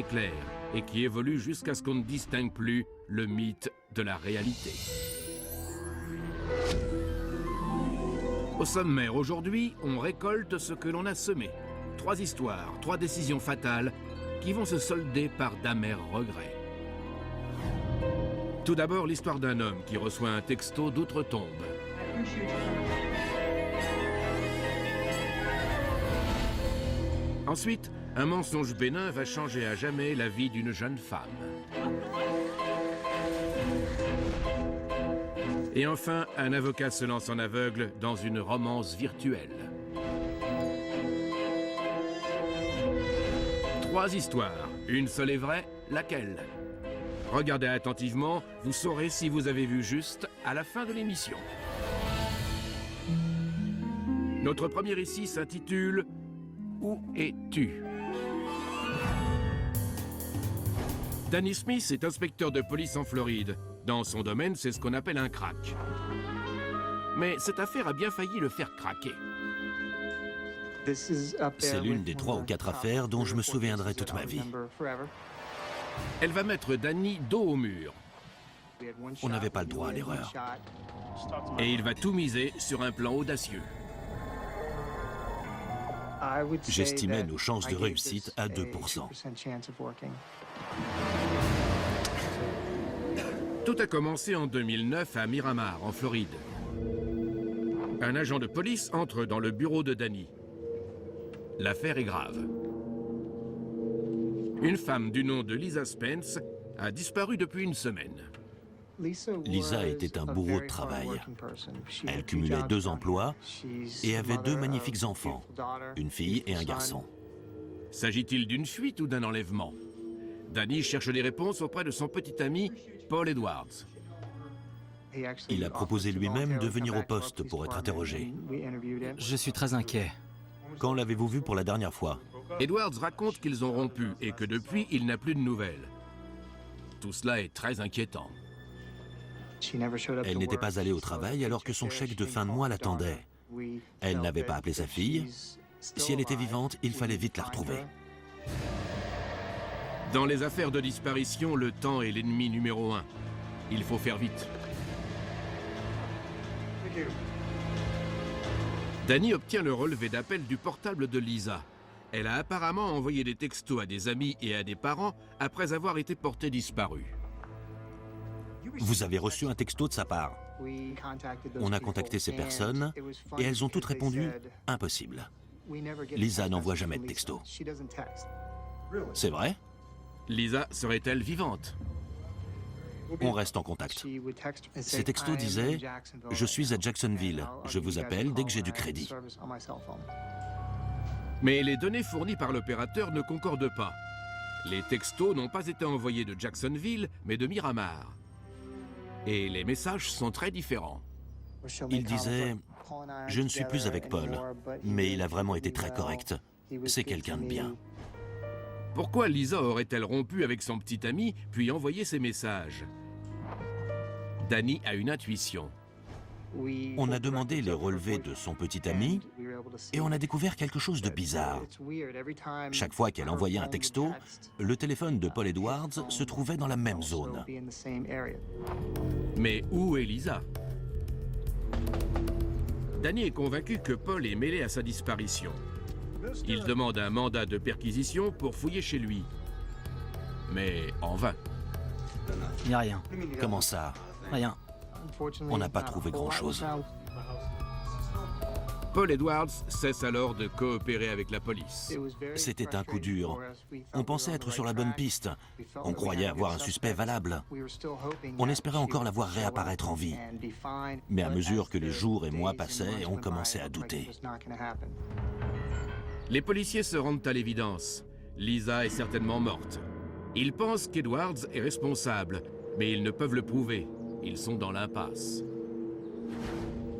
clair et qui évolue jusqu'à ce qu'on ne distingue plus le mythe de la réalité. Au sommaire aujourd'hui, on récolte ce que l'on a semé. 3 histoires, 3 décisions fatales qui vont se solder par d'amers regrets. Tout d'abord, l'histoire d'un homme qui reçoit un texto d'outre-tombe. Ensuite, un mensonge bénin va changer à jamais la vie d'une jeune femme. Et enfin, un avocat se lance en aveugle dans une romance virtuelle. 3 histoires, une seule est vraie, laquelle? Regardez attentivement, vous saurez si vous avez vu juste à la fin de l'émission. Notre premier récit s'intitule « Où es-tu » Danny Smith est inspecteur de police en Floride. Dans son domaine, c'est ce qu'on appelle un crack. Mais cette affaire a bien failli le faire craquer. C'est l'une des 3 ou 4 affaires dont je me souviendrai toute ma vie. Elle va mettre Danny dos au mur. On n'avait pas le droit à l'erreur. Et il va tout miser sur un plan audacieux. J'estimais nos chances de réussite à 2%. Tout a commencé en 2009 à Miramar, en Floride. Un agent de police entre dans le bureau de Danny. L'affaire est grave. Une femme du nom de Lisa Spence a disparu depuis une semaine. Lisa était un bourreau de travail. Elle cumulait 2 emplois et avait 2 magnifiques enfants, une fille et un garçon. S'agit-il d'une fuite ou d'un enlèvement? Danny cherche des réponses auprès de son petit ami, Paul Edwards. Il a proposé lui-même de venir au poste pour être interrogé. Je suis très inquiet. Quand l'avez-vous vu pour la dernière fois? Edwards raconte qu'ils ont rompu et que depuis, il n'a plus de nouvelles. Tout cela est très inquiétant. Elle n'était pas allée au travail alors que son chèque de fin de mois l'attendait. Elle n'avait pas appelé sa fille. Si elle était vivante, il fallait vite la retrouver. Dans les affaires de disparition, le temps est l'ennemi numéro 1. Il faut faire vite. Danny obtient le relevé d'appel du portable de Lisa. Elle a apparemment envoyé des textos à des amis et à des parents après avoir été portée disparue. Vous avez reçu un texto de sa part. On a contacté ces personnes et elles ont toutes répondu « Impossible ». Lisa n'envoie jamais de texto. C'est vrai? Lisa serait-elle vivante? On reste en contact. Ces textos disaient « Je suis à Jacksonville. Je vous appelle dès que j'ai du crédit. » Mais les données fournies par l'opérateur ne concordent pas. Les textos n'ont pas été envoyés de Jacksonville, mais de Miramar. Et les messages sont très différents. Il disait « Je ne suis plus avec Paul, mais il a vraiment été très correct. C'est quelqu'un de bien. » Pourquoi Lisa aurait-elle rompu avec son petit ami, puis envoyé ces messages? Danny a une intuition. On a demandé les relevés de son petit ami et on a découvert quelque chose de bizarre. Chaque fois qu'elle envoyait un texto, le téléphone de Paul Edwards se trouvait dans la même zone. Mais où est Lisa? Danny est convaincu que Paul est mêlé à sa disparition. Il demande un mandat de perquisition pour fouiller chez lui. Mais en vain. Il n'y a rien. Comment ça? Rien. On n'a pas trouvé grand-chose. Paul Edwards cesse alors de coopérer avec la police. C'était un coup dur. On pensait être sur la bonne piste. On croyait avoir un suspect valable. On espérait encore la voir réapparaître en vie. Mais à mesure que les jours et mois passaient, on commençait à douter. Les policiers se rendent à l'évidence. Lisa est certainement morte. Ils pensent qu'Edwards est responsable, mais ils ne peuvent le prouver. Ils sont dans l'impasse.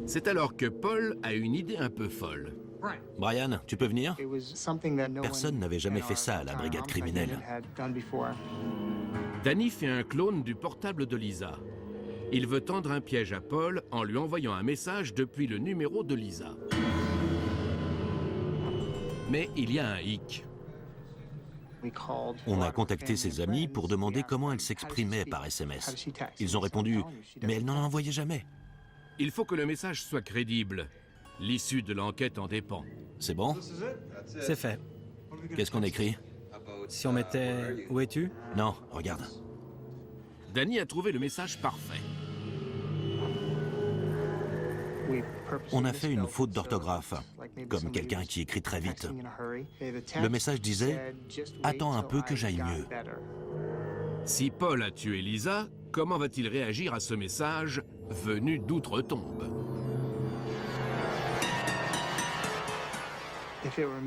C'est alors que Paul a une idée un peu folle. Brian, tu peux venir? Personne n'avait jamais fait ça à la brigade criminelle. Danny fait un clone du portable de Lisa. Il veut tendre un piège à Paul en lui envoyant un message depuis le numéro de Lisa. Mais il y a un hic. On a contacté ses amis pour demander comment elle s'exprimait par SMS. Ils ont répondu « mais elle n'en envoyait jamais ». Il faut que le message soit crédible. L'issue de l'enquête en dépend. C'est bon? C'est fait. Qu'est-ce qu'on écrit? Si on mettait « Où es-tu » Non, regarde. Danny a trouvé le message parfait. On a fait une faute d'orthographe, comme quelqu'un qui écrit très vite. Le message disait « Attends un peu que j'aille mieux ». Si Paul a tué Lisa, comment va-t-il réagir à ce message venu d'outre-tombe?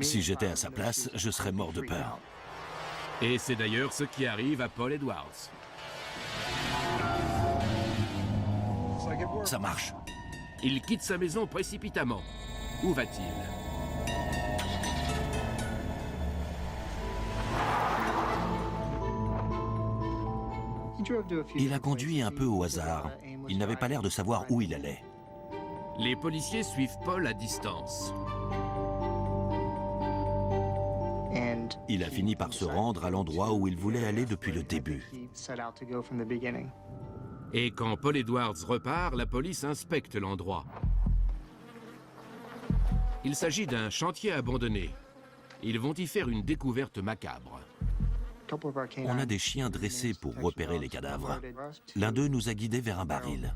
Si j'étais à sa place, je serais mort de peur. Et c'est d'ailleurs ce qui arrive à Paul Edwards. Ça marche. Il quitte sa maison précipitamment. Où va-t-il? Il a conduit un peu au hasard. Il n'avait pas l'air de savoir où il allait. Les policiers suivent Paul à distance. Il a fini par se rendre à l'endroit où il voulait aller depuis le début. Et quand Paul Edwards repart, la police inspecte l'endroit. Il s'agit d'un chantier abandonné. Ils vont y faire une découverte macabre. On a des chiens dressés pour repérer les cadavres. L'un d'eux nous a guidés vers un baril.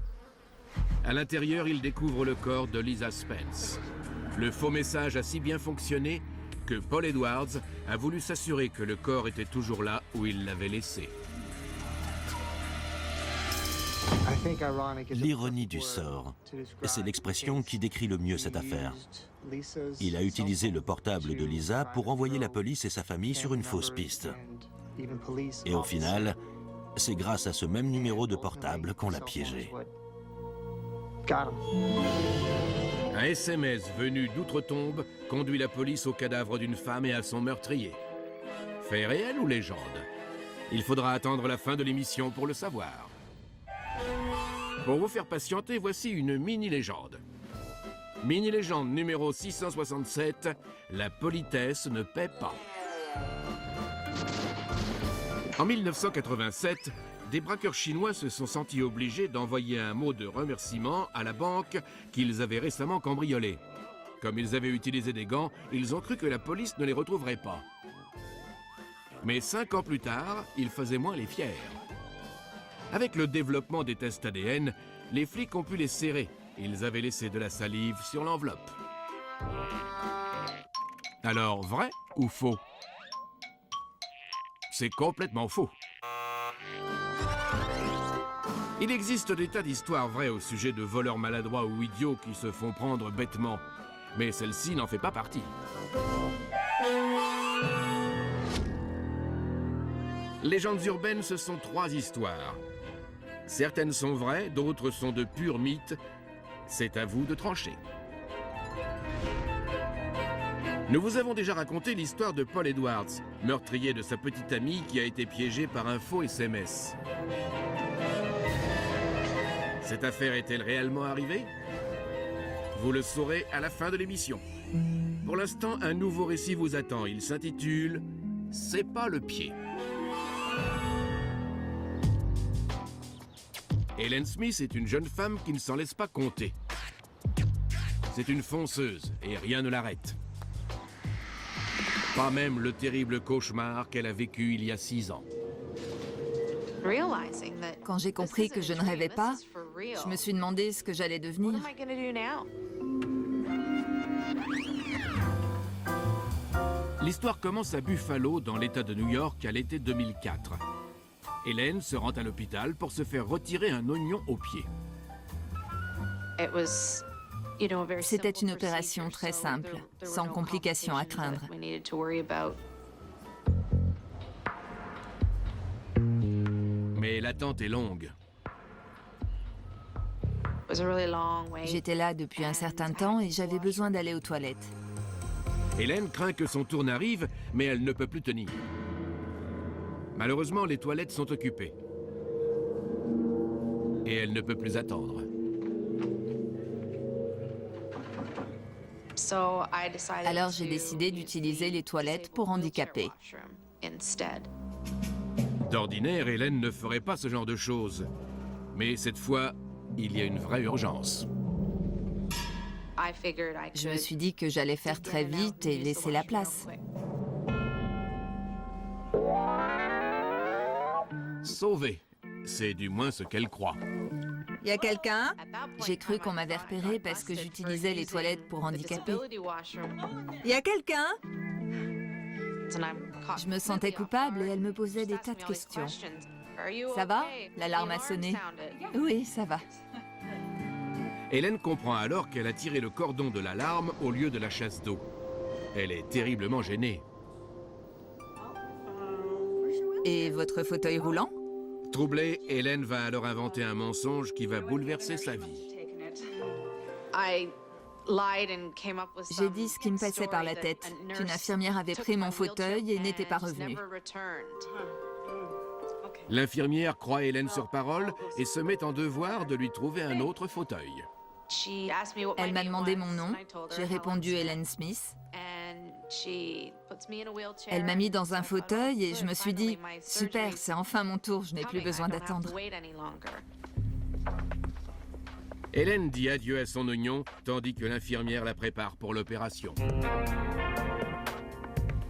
À l'intérieur, ils découvrent le corps de Lisa Spence. Le faux message a si bien fonctionné que Paul Edwards a voulu s'assurer que le corps était toujours là où il l'avait laissé. L'ironie du sort, c'est l'expression qui décrit le mieux cette affaire. Il a utilisé le portable de Lisa pour envoyer la police et sa famille sur une fausse piste. Et au final, c'est grâce à ce même numéro de portable qu'on l'a piégé. Un SMS venu d'outre-tombe conduit la police au cadavre d'une femme et à son meurtrier. Fait réel ou légende? Il faudra attendre la fin de l'émission pour le savoir. Pour vous faire patienter, voici une mini-légende. Mini-légende numéro 667, la politesse ne paie pas. En 1987, des braqueurs chinois se sont sentis obligés d'envoyer un mot de remerciement à la banque qu'ils avaient récemment cambriolée. Comme ils avaient utilisé des gants, ils ont cru que la police ne les retrouverait pas. Mais 5 ans plus tard, ils faisaient moins les fiers. Avec le développement des tests ADN, les flics ont pu les serrer. Ils avaient laissé de la salive sur l'enveloppe. Alors, vrai ou faux? C'est complètement faux. Il existe des tas d'histoires vraies au sujet de voleurs maladroits ou idiots qui se font prendre bêtement. Mais celle-ci n'en fait pas partie. Légendes urbaines, ce sont 3 histoires. Certaines sont vraies, d'autres sont de purs mythes. C'est à vous de trancher. Nous vous avons déjà raconté l'histoire de Paul Edwards, meurtrier de sa petite amie qui a été piégée par un faux SMS. Cette affaire est-elle réellement arrivée? Vous le saurez à la fin de l'émission. Pour l'instant, un nouveau récit vous attend. Il s'intitule « C'est pas le pied ». Helen Smith est une jeune femme qui ne s'en laisse pas compter. C'est une fonceuse et rien ne l'arrête. Pas même le terrible cauchemar qu'elle a vécu il y a 6 ans. Quand j'ai compris que je ne rêvais pas, je me suis demandé ce que j'allais devenir. L'histoire commence à Buffalo, dans l'État de New York, à l'été 2004. Hélène se rend à l'hôpital pour se faire retirer un oignon au pied. C'était une opération très simple, sans complications à craindre. Mais l'attente est longue. J'étais là depuis un certain temps et j'avais besoin d'aller aux toilettes. Hélène craint que son tour n'arrive, mais elle ne peut plus tenir. Malheureusement, les toilettes sont occupées. Et elle ne peut plus attendre. Alors j'ai décidé d'utiliser les toilettes pour handicapés. D'ordinaire, Hélène ne ferait pas ce genre de choses. Mais cette fois, il y a une vraie urgence. Je me suis dit que j'allais faire très vite et laisser la place. Sauvé, c'est du moins ce qu'elle croit. Y a quelqu'un? J'ai cru qu'on m'avait repéré parce que j'utilisais les toilettes pour handicapés. Y a quelqu'un? Je me sentais coupable et elle me posait des tas de questions. Ça va? L'alarme a sonné. Oui, ça va. Hélène comprend alors qu'elle a tiré le cordon de l'alarme au lieu de la chasse d'eau. Elle est terriblement gênée. Et votre fauteuil roulant? Troublée, Hélène va alors inventer un mensonge qui va bouleverser sa vie. J'ai dit ce qui me passait par la tête, qu'une infirmière avait pris mon fauteuil et n'était pas revenue. L'infirmière croit Hélène sur parole et se met en devoir de lui trouver un autre fauteuil. Elle m'a demandé mon nom, j'ai répondu Hélène Smith. Elle m'a mis dans un fauteuil et je me suis dit, super, c'est enfin mon tour, je n'ai plus besoin d'attendre. Hélène dit adieu à son oignon, tandis que l'infirmière la prépare pour l'opération.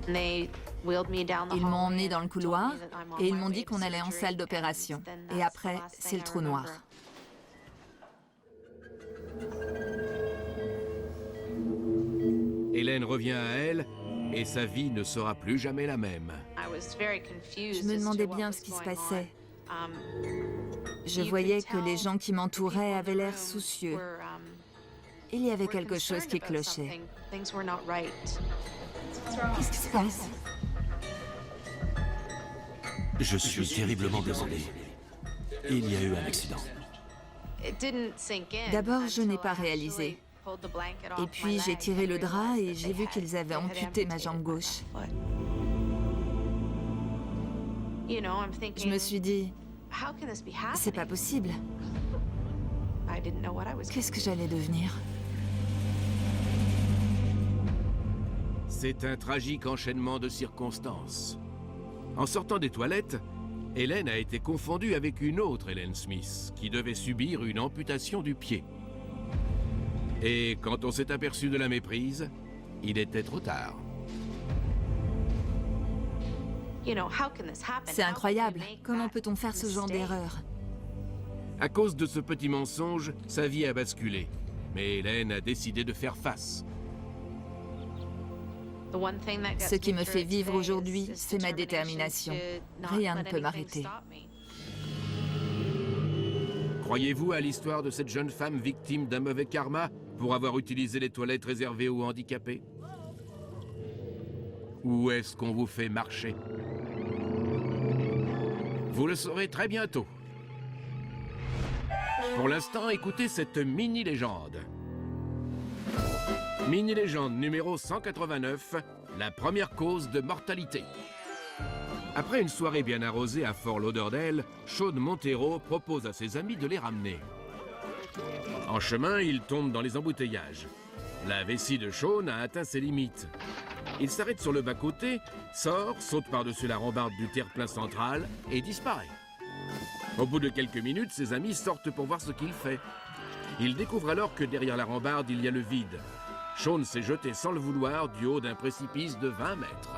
Ils m'ont emmenée dans le couloir et ils m'ont dit qu'on allait en salle d'opération. Et après, c'est le trou noir. Hélène revient à elle et sa vie ne sera plus jamais la même. Je me demandais bien ce qui se passait. Je voyais que les gens qui m'entouraient avaient l'air soucieux. Il y avait quelque chose qui clochait. Qu'est-ce qui se passe? Je suis terriblement désolé. Il y a eu un accident. D'abord, je n'ai pas réalisé. Et puis, j'ai tiré le drap et j'ai vu qu'ils avaient amputé ma jambe gauche. Je me suis dit, c'est pas possible. Qu'est-ce que j'allais devenir? C'est un tragique enchaînement de circonstances. En sortant des toilettes, Hélène a été confondue avec une autre Hélène Smith, qui devait subir une amputation du pied. Et quand on s'est aperçu de la méprise, il était trop tard. C'est incroyable. Comment peut-on faire ce genre d'erreur? À cause de ce petit mensonge, sa vie a basculé. Mais Hélène a décidé de faire face. Ce qui me fait vivre aujourd'hui, c'est ma détermination. Rien ne peut m'arrêter. Croyez-vous à l'histoire de cette jeune femme victime d'un mauvais karma pour avoir utilisé les toilettes réservées aux handicapés? Ou est-ce qu'on vous fait marcher? Vous le saurez très bientôt. Pour l'instant, écoutez cette mini-légende. Mini-légende numéro 189, la première cause de mortalité. Après une soirée bien arrosée à Fort Lauderdale, Sean Montero propose à ses amis de les ramener. En chemin, il tombe dans les embouteillages. La vessie de Sean a atteint ses limites. Il s'arrête sur le bas-côté, sort, saute par-dessus la rambarde du terre-plein central et disparaît. Au bout de quelques minutes, ses amis sortent pour voir ce qu'il fait. Ils découvrent alors que derrière la rambarde, il y a le vide. Sean s'est jeté sans le vouloir du haut d'un précipice de 20 mètres.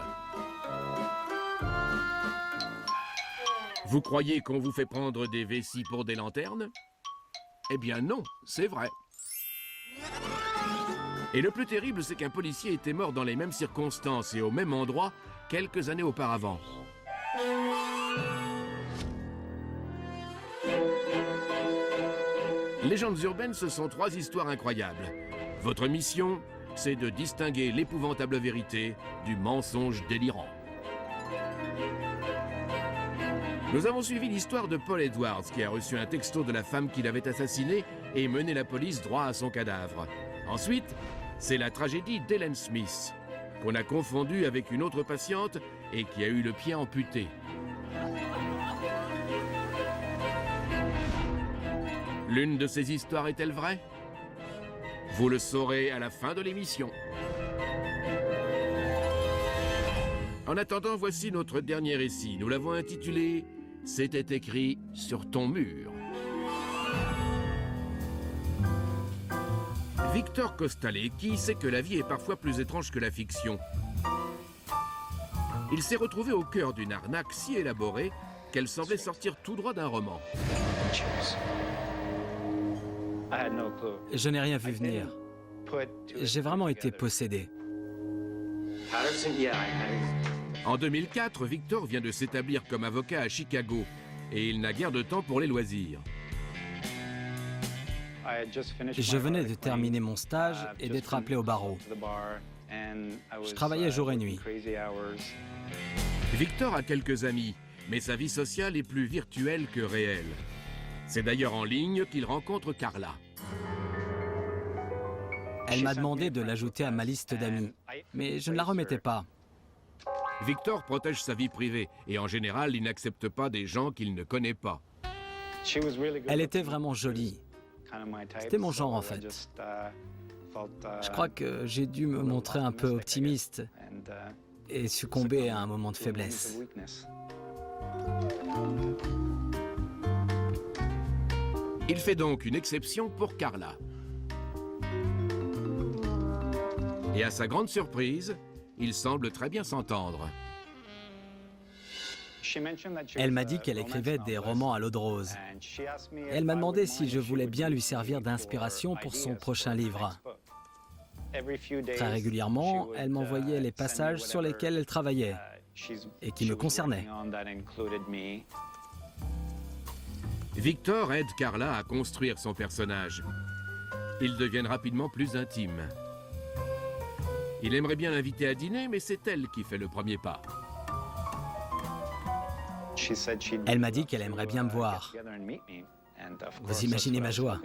Vous croyez qu'on vous fait prendre des vessies pour des lanternes? Eh bien non, c'est vrai. Et le plus terrible, c'est qu'un policier était mort dans les mêmes circonstances et au même endroit quelques années auparavant. Légendes urbaines, ce sont 3 histoires incroyables. Votre mission, c'est de distinguer l'épouvantable vérité du mensonge délirant. Nous avons suivi l'histoire de Paul Edwards, qui a reçu un texto de la femme qui l'avait assassiné et mené la police droit à son cadavre. Ensuite, c'est la tragédie d'Hélène Smith, qu'on a confondue avec une autre patiente et qui a eu le pied amputé. L'une de ces histoires est-elle vraie? Vous le saurez à la fin de l'émission. En attendant, voici notre dernier récit. Nous l'avons intitulé « C'était écrit sur ton mur ». Victor Kostalecki sait que la vie est parfois plus étrange que la fiction. Il s'est retrouvé au cœur d'une arnaque si élaborée qu'elle semblait sortir tout droit d'un roman. Je n'ai rien vu venir. J'ai vraiment été possédé. En 2004, Victor vient de s'établir comme avocat à Chicago et il n'a guère de temps pour les loisirs. Je venais de terminer mon stage et d'être appelé au barreau. Je travaillais jour et nuit. Victor a quelques amis, mais sa vie sociale est plus virtuelle que réelle. C'est d'ailleurs en ligne qu'il rencontre Carla. Elle m'a demandé de l'ajouter à ma liste d'amis, mais je ne la remettais pas. Victor protège sa vie privée et en général, il n'accepte pas des gens qu'il ne connaît pas. Elle était vraiment jolie. C'était mon genre en fait. Je crois que j'ai dû me montrer un peu optimiste et succomber à un moment de faiblesse. Il fait donc une exception pour Carla. Et à sa grande surprise, ils semblent très bien s'entendre. Elle m'a dit qu'elle écrivait des romans à l'eau de rose. Elle m'a demandé si je voulais bien lui servir d'inspiration pour son prochain livre. Très régulièrement, elle m'envoyait les passages sur lesquels elle travaillait et qui me concernaient. Victor aide Carla à construire son personnage. Ils deviennent rapidement plus intimes. Il aimerait bien l'inviter à dîner, mais c'est elle qui fait le premier pas. Elle m'a dit qu'elle aimerait bien me voir. Vous imaginez ma joie.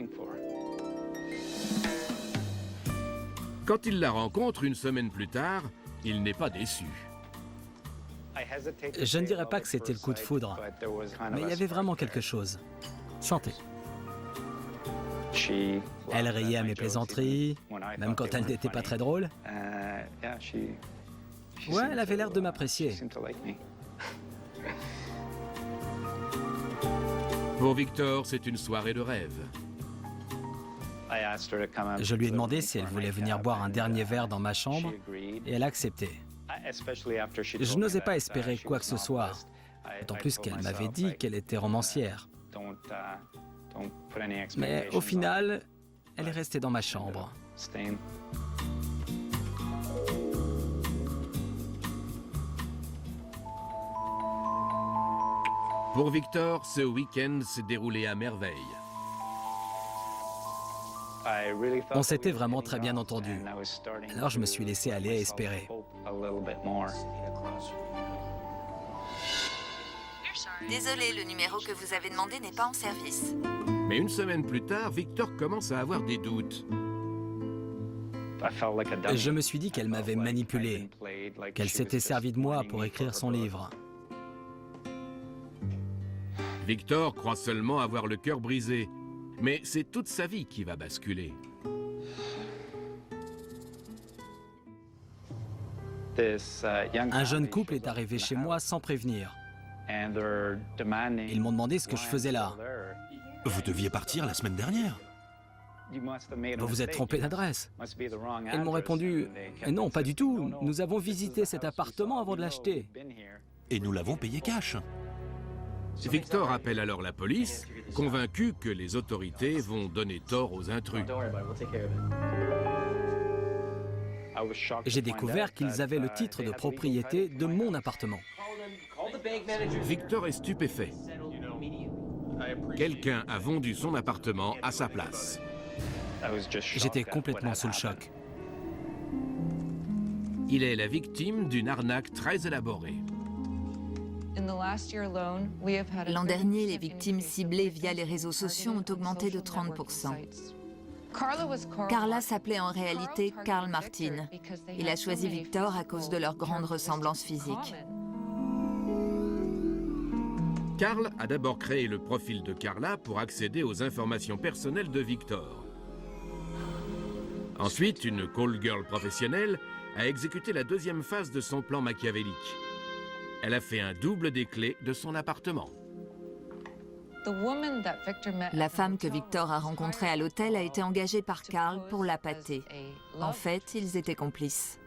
Quand il la rencontre une semaine plus tard, il n'est pas déçu. Je ne dirais pas que c'était le coup de foudre, mais il y avait vraiment quelque chose. Chantez. Elle riait à mes plaisanteries, même quand elles n'étaient pas très drôles. Ouais, elle avait l'air de m'apprécier. Pour Victor, c'est une soirée de rêve. Je lui ai demandé si elle voulait venir boire un dernier verre dans ma chambre et elle a accepté. Je n'osais pas espérer quoi que ce soit, d'autant plus qu'elle m'avait dit qu'elle était romancière. Mais au final, elle est restée dans ma chambre. Pour Victor, ce week-end s'est déroulé à merveille. On s'était vraiment très bien entendu. Alors je me suis laissé aller à espérer. Désolé, le numéro que vous avez demandé n'est pas en service. Mais une semaine plus tard, Victor commence à avoir des doutes. Je me suis dit qu'elle m'avait manipulé, qu'elle s'était servie de moi pour écrire son livre. Victor croit seulement avoir le cœur brisé, mais c'est toute sa vie qui va basculer. Un jeune couple est arrivé chez moi sans prévenir. Ils m'ont demandé ce que je faisais là. Vous deviez partir la semaine dernière. Vous vous êtes trompé d'adresse. Ils m'ont répondu « Non, pas du tout. Nous avons visité cet appartement avant de l'acheter. » Et nous l'avons payé cash. Victor appelle alors la police, convaincu que les autorités vont donner tort aux intrus. J'ai découvert qu'ils avaient le titre de propriété de mon appartement. Victor est stupéfait. Quelqu'un a vendu son appartement à sa place. J'étais complètement sous le choc. Il est la victime d'une arnaque très élaborée. L'an dernier, les victimes ciblées via les réseaux sociaux ont augmenté de 30%. Carla s'appelait en réalité Carl Martin. Il a choisi Victor à cause de leur grande ressemblance physique. Carl a d'abord créé le profil de Carla pour accéder aux informations personnelles de Victor. Ensuite, une call girl professionnelle a exécuté la deuxième phase de son plan machiavélique. Elle a fait un double des clés de son appartement. La femme que Victor a rencontrée à l'hôtel a été engagée par Carl pour l'appâter. En fait, ils étaient complices.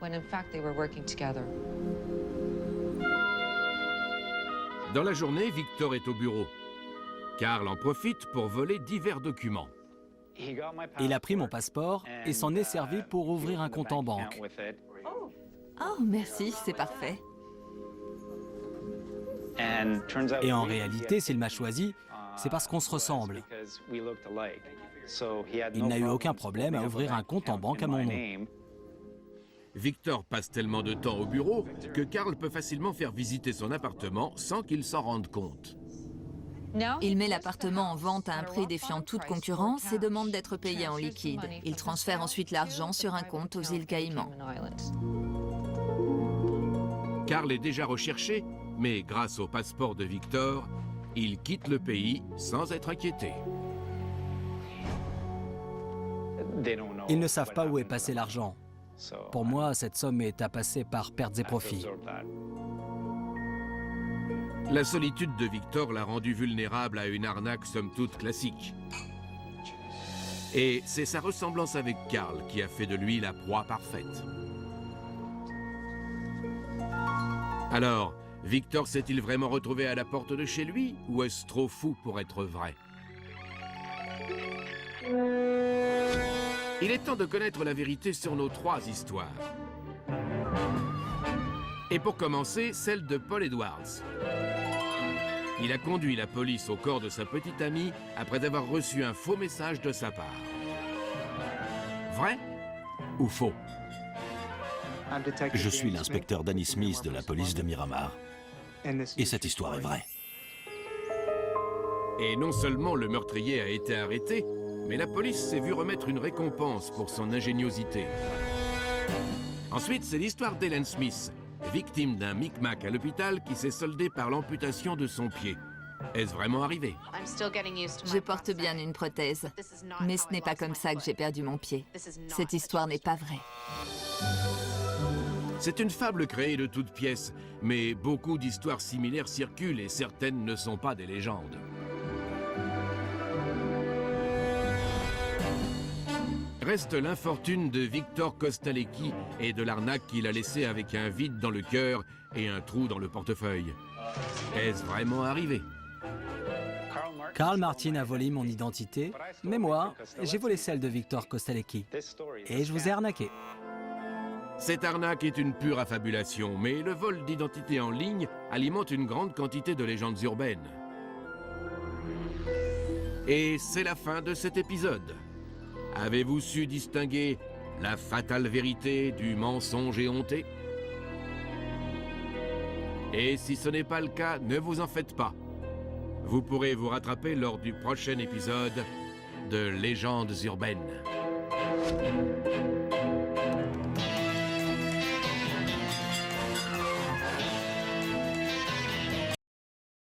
Dans la journée, Victor est au bureau. Carl en profite pour voler divers documents. Il a pris mon passeport et s'en est servi pour ouvrir un compte en banque. Oh, merci, c'est parfait. Et en réalité, s'il m'a choisi, c'est parce qu'on se ressemble. Il n'a eu aucun problème à ouvrir un compte en banque à mon nom. Victor passe tellement de temps au bureau que Carl peut facilement faire visiter son appartement sans qu'il s'en rende compte. Il met l'appartement en vente à un prix défiant toute concurrence et demande d'être payé en liquide. Il transfère ensuite l'argent sur un compte aux îles Caïmans. Carl est déjà recherché, mais grâce au passeport de Victor, il quitte le pays sans être inquiété. Ils ne savent pas où est passé l'argent. Pour moi, cette somme est à passer par pertes et profits. La solitude de Victor l'a rendu vulnérable à une arnaque somme toute classique. Et c'est sa ressemblance avec Carl qui a fait de lui la proie parfaite. Alors, Victor s'est-il vraiment retrouvé à la porte de chez lui, ou est-ce trop fou pour être vrai? Il est temps de connaître la vérité sur nos 3 histoires. Et pour commencer, celle de Paul Edwards. Il a conduit la police au corps de sa petite amie après avoir reçu un faux message de sa part. Vrai ou faux? Je suis l'inspecteur Danny Smith de la police de Miramar. Et cette histoire est vraie. Et non seulement le meurtrier a été arrêté, mais la police s'est vue remettre une récompense pour son ingéniosité. Ensuite, c'est l'histoire d'Helen Smith, victime d'un micmac à l'hôpital qui s'est soldé par l'amputation de son pied. Est-ce vraiment arrivé? Je porte bien une prothèse, mais ce n'est pas comme ça que j'ai perdu mon pied. Cette histoire n'est pas vraie. C'est une fable créée de toutes pièces, mais beaucoup d'histoires similaires circulent et certaines ne sont pas des légendes. Reste l'infortune de Victor Kostalecki et de l'arnaque qu'il a laissée avec un vide dans le cœur et un trou dans le portefeuille. Est-ce vraiment arrivé? Carl Martin a volé mon identité, mais moi, j'ai volé celle de Victor Kostalecki. Et je vous ai arnaqué. Cette arnaque est une pure affabulation, mais le vol d'identité en ligne alimente une grande quantité de légendes urbaines. Et c'est la fin de cet épisode. Avez-vous su distinguer la fatale vérité du mensonge éhonté? Et si ce n'est pas le cas, ne vous en faites pas. Vous pourrez vous rattraper lors du prochain épisode de Légendes urbaines.